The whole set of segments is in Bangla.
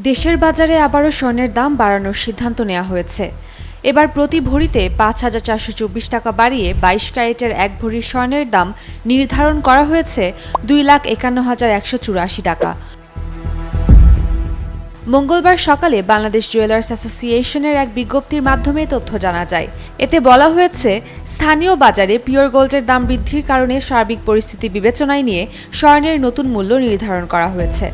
দেশের বাজারে আবারও স্বর্ণের দাম বাড়ানোর সিদ্ধান্ত নেওয়া হয়েছে। এবার প্রতি ভরিতে ৫,৪২৪ টাকা বাড়িয়ে ২২ ক্যারেটের এক ভরি স্বর্ণের দাম নির্ধারণ করা হয়েছে ২,৫১,১৮৪ টাকা। মঙ্গলবার সকালে বাংলাদেশ জুয়েলার্স অ্যাসোসিয়েশনের এক বিজ্ঞপ্তির মাধ্যমে তথ্য জানা যায়। এতে বলা হয়েছে, স্থানীয় বাজারে পিওর গোল্ডের দাম বৃদ্ধির কারণে সার্বিক পরিস্থিতি বিবেচনায় নিয়ে স্বর্ণের নতুন মূল্য নির্ধারণ করা হয়েছে।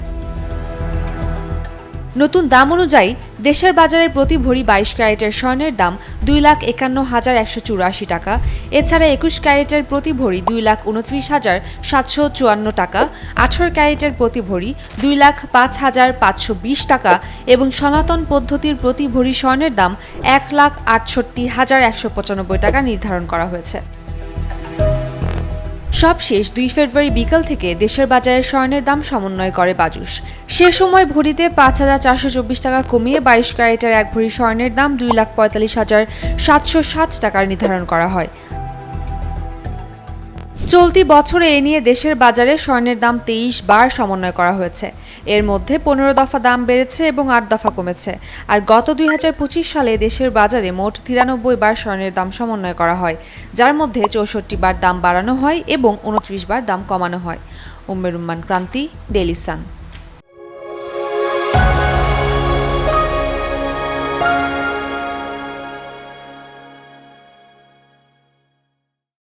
নতুন দাম অনুযায়ী দেশের বাজারে প্রতি ভরি ২২ ক্যারেটের স্বর্ণের দাম ২,৫১,১৮৪ টাকা। এছাড়া ২১ ক্যারেটের প্রতি ভরি ২,২৯,৭৫৪ টাকা, ১৮ ক্যারেটের প্রতি ভরি ২,০৫,৫২০ টাকা এবং সনাতন পদ্ধতির প্রতি ভরি স্বর্ণের দাম ১,৬৮,১৯৫ টাকা নির্ধারণ করা হয়েছে। সবশেষ ২ ফেব্রুয়ারি বিকেল থেকে দেশের বাজারে স্বর্ণের দাম সমন্বয় করে বাজুস। সে সময় ভরিতে ৫,৪২৪ টাকা কমিয়ে ২২ ক্যারেটের এক ভরি স্বর্ণের দাম ২,৪৫,৭৬০ টাকার নির্ধারণ করা হয়। চলতি বছরে এ নিয়ে দেশের বাজারে স্বর্ণের দাম ২৩ বার সমন্বয় করা হয়েছে। এর মধ্যে ১৫ দফা দাম বেড়েছে এবং ৮ দফা কমেছে। আর গত ২০২৫ সালে দেশের বাজারে মোট ৯৩ বার স্বর্ণের দাম সমন্বয় করা হয়, যার মধ্যে ৬৪ বার দাম বাড়ানো হয় এবং ২৯ বার দাম কমানো হয়। উম্মে রুম্মান ক্রান্তি, ডেইলি সান।